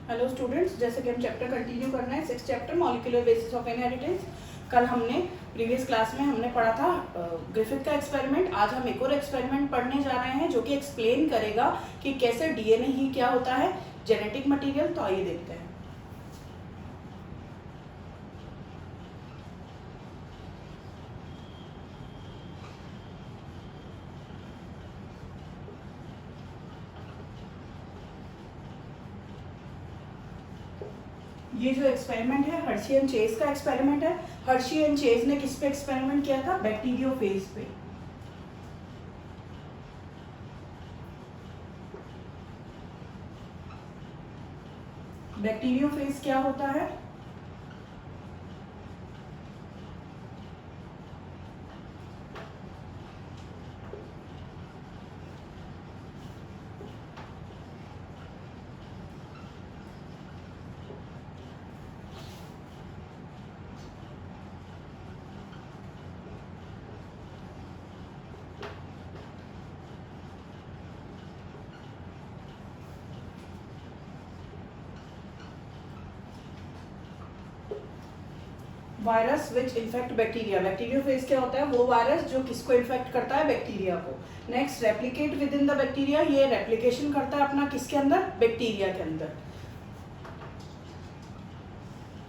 Hello students, जैसे कि हम चैप्टर कंटिन्यू करना है, 6th chapter molecular basis of inheritance. कल हमने प्रीवियस क्लास में हमने पढ़ा था ग्रिफिथ का एक्सपेरिमेंट। आज हम एक और एक्सपेरिमेंट पढ़ने जा रहे हैं जो कि एक्सप्लेन करेगा कि कैसे डीएनए ही क्या होता है, जेनेटिक मटेरियल। तो आइए देखते हैं। ये जो एक्सपेरिमेंट है हर्शी एंड चेज का एक्सपेरिमेंट है। हर्शी एंड चेज ने किस पे एक्सपेरिमेंट किया था? बैक्टीरियोफेज पे। बैक्टीरियोफेज क्या होता है? Virus which infect bacteria. Bacteriophage क्या होता है? वो वायरस जो किसको इन्फेक्ट करता है? बैक्टीरिया को। Next, replicate with in the bacteria. ये रेप्लिकेशन करता है अपना किसके अंदर? बैक्टीरिया के अंदर।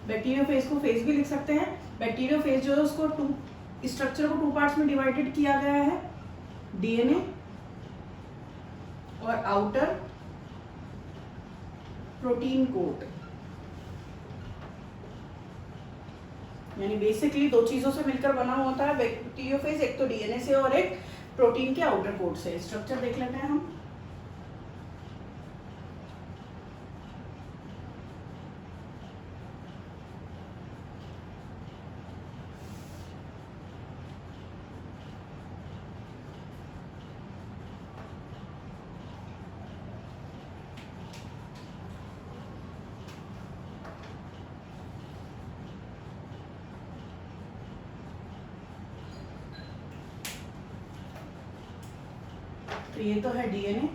बैक्टीरियोफेज को फेज भी लिख सकते हैं। बैक्टीरियोफेज जो है उसको स्ट्रक्चर को टू पार्ट्स में डिवाइडेड किया गया है, डीएनए और आउटर प्रोटीन कोट। यानी बेसिकली दो चीजों से मिलकर बना होता है बैक्टीरियोफेज, एक तो डीएनए से और एक प्रोटीन के आउटर कोट से। स्ट्रक्चर देख लेते हैं हम। तो ये तो है डीएनए,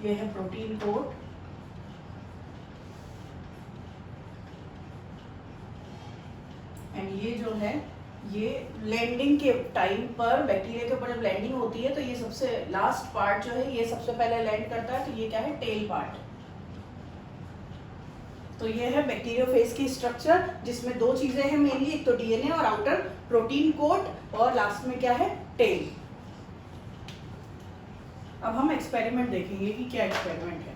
ये है प्रोटीन कोड, एंड ये जो है ये लैंडिंग के टाइम पर बैक्टीरिया के ऊपर जब लैंडिंग होती है तो ये सबसे लास्ट पार्ट जो है ये सबसे पहले लैंड करता है। तो ये क्या है? Tail part. तो ये है बैक्टीरियोफेज की स्ट्रक्चर, जिसमें दो चीजें हैं मेनली, एक तो डीएनए और आउटर प्रोटीन कोट, और लास्ट में क्या है? टेल। अब हम एक्सपेरिमेंट देखेंगे कि क्या एक्सपेरिमेंट है।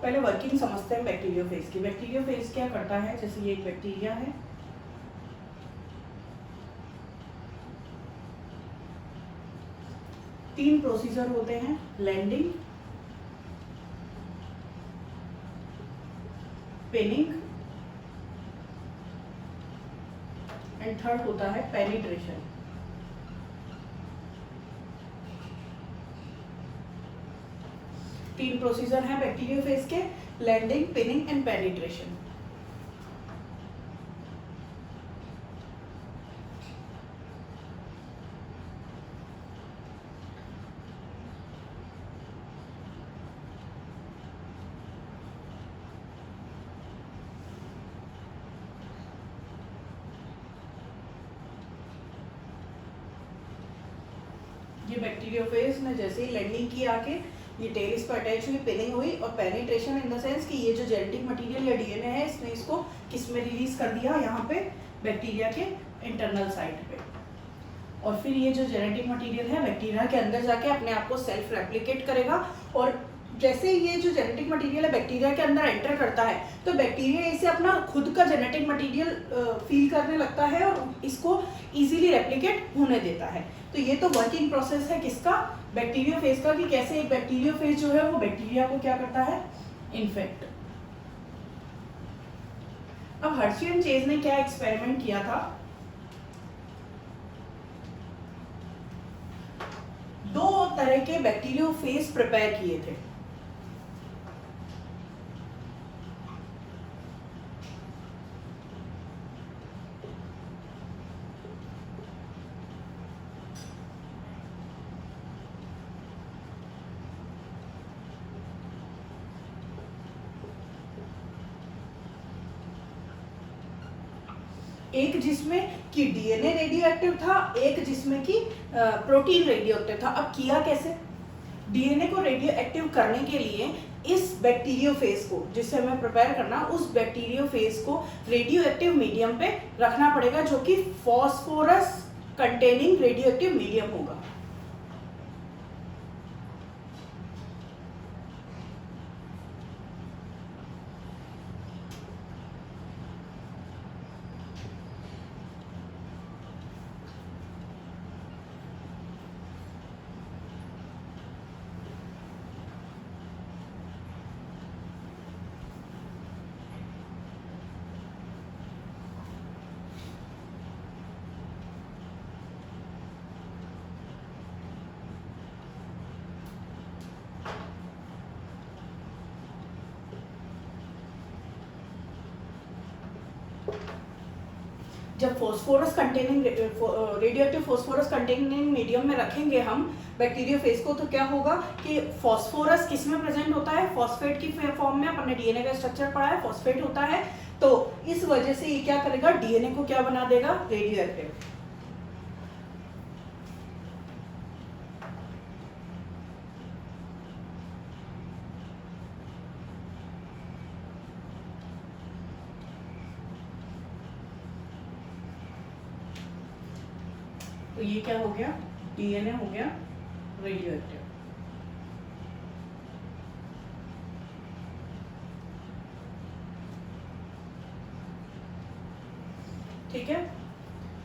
पहले वर्किंग समझते हैं बैक्टीरियोफेज की। बैक्टीरियोफेज क्या करता है? जैसे ये एक बैक्टीरिया है, तीन प्रोसीजर होते हैं, लैंडिंग, पेनिंग एंड थर्ड होता है पेनिट्रेशन। तीन प्रोसीजर हैं बैक्टीरियोफेज के, लैंडिंग, पिनिंग एंड पेनिट्रेशन। ये बैक्टीरियोफेज ने जैसे ही लैंडिंग की आके ये टेल इस पर अटैच हुई, पिनिंग हुई, और पेनिट्रेशन इन द सेंस कि ये जो जेनेटिक मटेरियल या डीएनए है इसने इसको किस में रिलीज कर दिया? यहाँ पे बैक्टीरिया के इंटरनल साइड पे। और फिर ये जो जेनेटिक मटेरियल है बैक्टीरिया के अंदर जाके अपने आप को सेल्फ रेप्लिकेट करेगा, और जैसे ये जो जेनेटिक मटेरियल है बैक्टीरिया के अंदर एंटर करता है तो बैक्टीरिया इसे अपना खुद का जेनेटिक मटेरियल फील करने लगता है और इसको इजीली रेप्लिकेट होने देता है। तो ये तो वर्किंग प्रोसेस है किसका? बैक्टीरियोफेज का, कि कैसे एक बैक्टीरियोफेज जो है वो बैक्टीरिया को क्या करता है? इन्फेक्ट। अब हर्शी एंड चेज ने क्या एक्सपेरिमेंट किया था? तरह के बैक्टीरियोफेज प्रिपेयर किए थे। एक जिसमें कि डीएनए रेडियो एक्टिव था, एक जिसमें कि प्रोटीन रेडियो एक्टिव था। अब किया कैसे? डीएनए को रेडियो एक्टिव करने के लिए इस बैक्टीरियोफेज को, जिससे हमें प्रिपेयर करना, उस बैक्टीरियोफेज को रेडियो एक्टिव मीडियम पे रखना पड़ेगा, जो कि phosphorus containing radio active medium होगा। जब phosphorus containing radio active phosphorus containing medium में रखेंगे हम बैक्टीरियोफेज को, तो क्या होगा कि फॉस्फोरस किस में प्रेजेंट होता है? फॉस्फेट की फॉर्म में। अपन ने डीएनए का स्ट्रक्चर पढ़ा है, फॉस्फेट होता है। तो इस वजह से ये क्या करेगा? डीएनए को क्या बना देगा? Radio active. तो ये क्या हो गया? डीएनए हो गया रेडियो एक्टिव। ठीक है।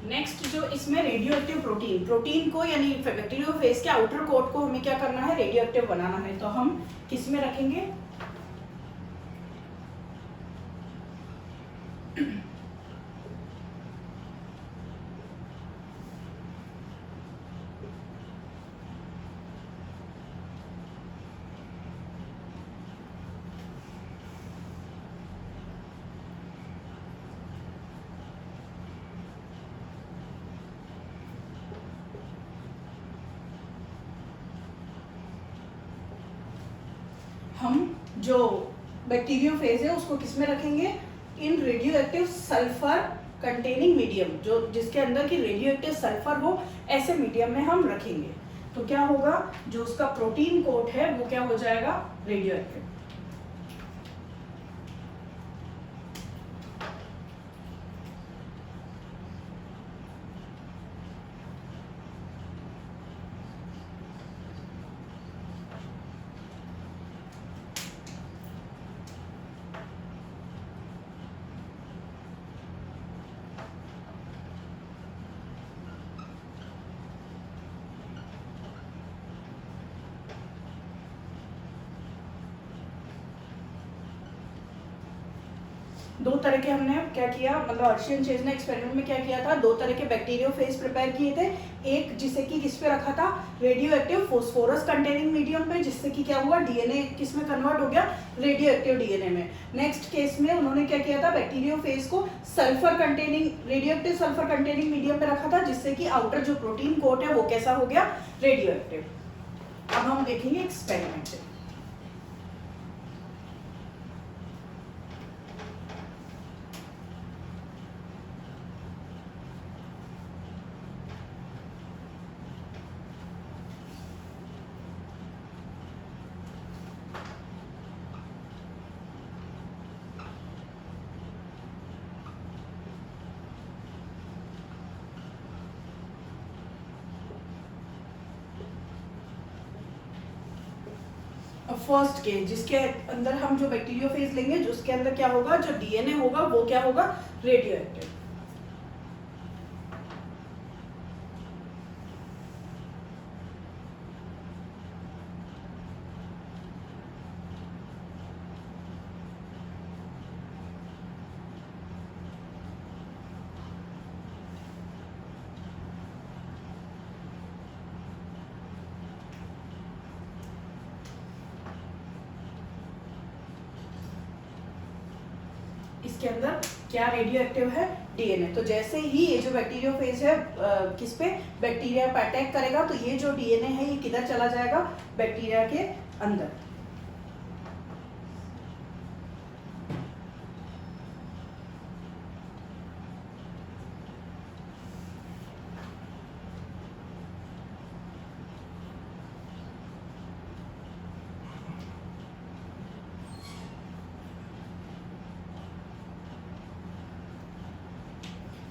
नेक्स्ट जो इसमें रेडियो एक्टिव प्रोटीन को, यानी बैक्टीरियोफेज के आउटर कोट को हमें क्या करना है? रेडियो एक्टिव बनाना है। तो हम किस में रखेंगे? हम जो बैक्टीरियोफेज है उसको किस में रखेंगे? इन radio active sulphur containing medium, जो जिसके अंदर की रेडियो एक्टिव सल्फर हो, ऐसे मीडियम में हम रखेंगे। तो क्या होगा? जो उसका प्रोटीन कोट है वो क्या हो जाएगा? Radio active. दो तरह के हमने क्या किया, मतलब हर्शी एंड चेज ने एक्सपेरिमेंट में क्या किया था? दो तरह के बैक्टीरियोफेज प्रिपेयर किए थे। एक जिसे कि किस पे रखा था? Radio active phosphorus containing medium पे, जिससे कि क्या हुआ? डीएनए किस में कन्वर्ट हो गया? रेडियो एक्टिव डीएनए में। नेक्स्ट केस में उन्होंने क्या किया था? बैक्टीरियोफेज को sulphur containing, radio active sulphur containing medium पे रखा था, जिससे कि आउटर जो प्रोटीन कोट है वो कैसा हो गया? Radio active. अब हम देखेंगे एक्सपेरिमेंट से। फर्स्ट केस, जिसके अंदर हम जो बैक्टीरियोफेज लेंगे, उसके अंदर क्या होगा? जो डीएनए होगा वो क्या होगा? Radio active. उसके अंदर क्या रेडियो एक्टिव है, डीएनए। तो जैसे ही ये जो बैक्टीरियोफेज है किस पे, बैक्टीरिया पे अटैक करेगा, तो ये जो डीएनए है ये किधर चला जाएगा, बैक्टीरिया के अंदर।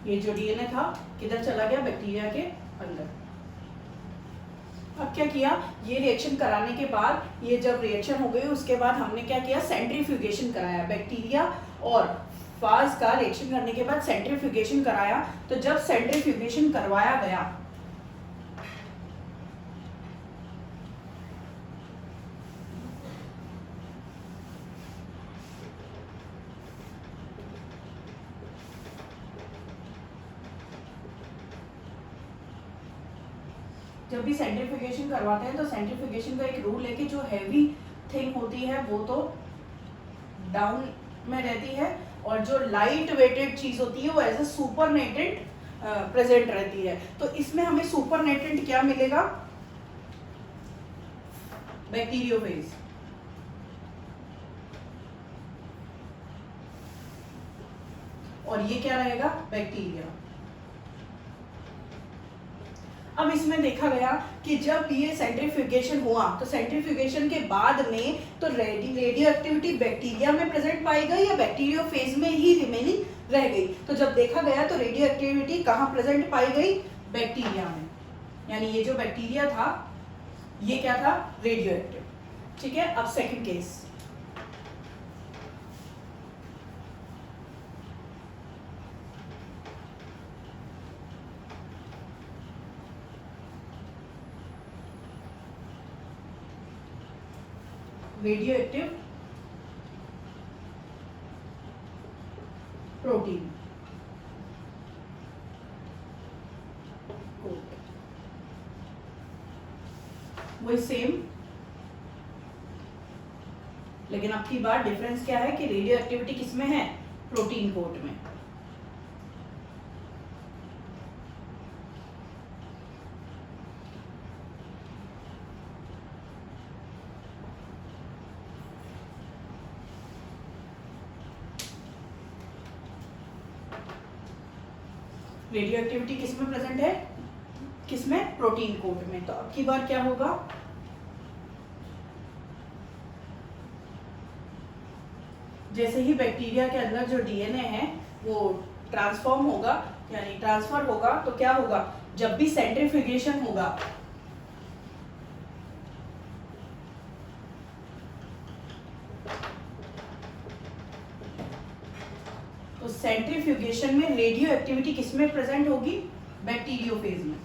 ये जो डीएनए था किधर चला गया, बैक्टीरिया के अंदर। अब क्या किया, ये रिएक्शन कराने के बाद, ये जब रिएक्शन हो गई उसके बाद हमने क्या किया, सेंट्रीफ्यूगेशन कराया। बैक्टीरिया और फाज का रिएक्शन करने के बाद सेंट्रीफ्यूगेशन कराया। तो जब सेंट्रीफ्यूगेशन करवाया गया जब भी सेंट्रीफ्यूगेशन करवाते हैं तो सेंट्रीफ्यूगेशन का एक रूल है कि जो हैवी थिंग होती है वो तो डाउन में रहती है और जो लाइट वेटेड चीज होती है वो एज ए सुपरनेटेंट प्रेजेंट रहती है। तो इसमें हमें सुपरनेटेंट क्या मिलेगा, बैक्टीरियोफेज। और ये क्या रहेगा, बैक्टीरिया। अब इसमें देखा गया कि जब ये सेंट्रीफ्यूगेशन हुआ तो सेंट्रीफ्यूगेशन के बाद में तो रेडियो एक्टिविटी बैक्टीरिया में प्रेजेंट पाई गई या बैक्टीरियोफेज में ही रिमेनिंग रह गई। तो जब देखा गया तो रेडियो एक्टिविटी कहाँ प्रेजेंट पाई गई, बैक्टीरिया में। यानी ये जो बैक्टीरिया था ये क्या था, रेडियो एक्टिव। ठीक है, अब second case. Radio active protein वही सेम, लेकिन अब की बार डिफरेंस क्या है कि रेडियो एक्टिविटी किसमें है, प्रोटीन कोट में। रेडियो एक्टिविटी किसमें प्रेजेंट है, किसमें, प्रोटीन कोट में। तो अब की बार क्या होगा, जैसे ही बैक्टीरिया के अंदर जो डीएनए है वो ट्रांसफॉर्म होगा, यानी ट्रांसफर होगा, तो क्या होगा, जब भी सेंट्रीफ्यूगेशन होगा तो सेंट्रीफ्यूगेशन में रेडियो एक्टिविटी किसमें प्रेजेंट होगी, बैक्टीरियोफेज में।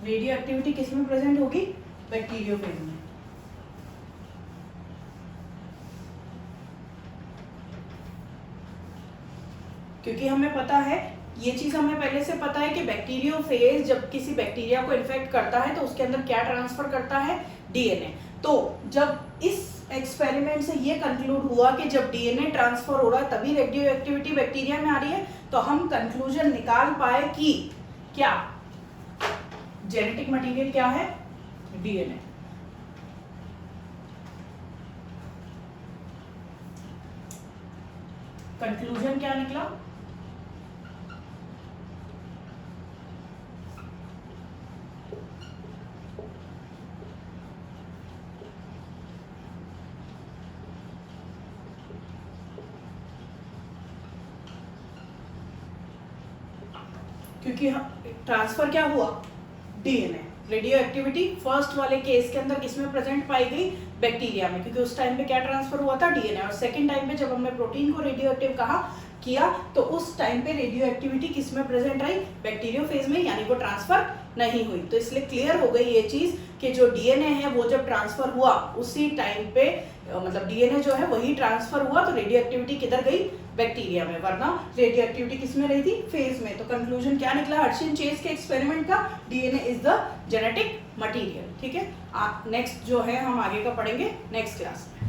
रेडियो एक्टिविटी किसमें प्रेजेंट होगी, बैक्टीरियोफेज में। क्योंकि हमें पता है, ये चीज हमें पहले से पता है कि बैक्टीरियोफेज जब किसी बैक्टीरिया को इन्फेक्ट करता है तो उसके अंदर क्या ट्रांसफर करता है, डीएनए। तो जब इस एक्सपेरिमेंट से ये कंक्लूड हुआ कि जब डीएनए ट्रांसफर हो रहा है तभी रेडियो एक्टिविटी बैक्टीरिया में आ रही है, तो हम कंक्लूजन निकाल पाए कि क्या जेनेटिक मटेरियल क्या है, डीएनए। कंक्लूजन क्या निकला, क्योंकि ट्रांसफर क्या हुआ, डीएनए। रेडियो एक्टिविटी फर्स्ट वाले केस के अंदर किसमें प्रेजेंट पाई गई, बैक्टीरिया में, क्योंकि उस टाइम पे क्या ट्रांसफर हुआ था, डीएनए। और सेकंड टाइम पे जब हमने प्रोटीन को रेडियो एक्टिव कहा किया तो उस टाइम पे रेडियो एक्टिविटी किसमें प्रेजेंट आई, बैक्टीरियोफेज में, यानी वो ट्रांसफर नहीं हुई। तो इसलिए क्लियर हो गई ये चीज कि जो डीएनए है वो जब ट्रांसफर हुआ उसी टाइम पे, मतलब डीएनए जो है वही ट्रांसफर हुआ, तो रेडियो एक्टिविटी किधर गई, बैक्टीरिया में, वरना रेडियो एक्टिविटी किस में रही थी, फेज में। तो कंक्लूजन क्या निकला हर्शी एंड चेज के एक्सपेरिमेंट का, DNA is the genetic material. ठीक है, नेक्स्ट जो है हम आगे का पढ़ेंगे नेक्स्ट क्लास में।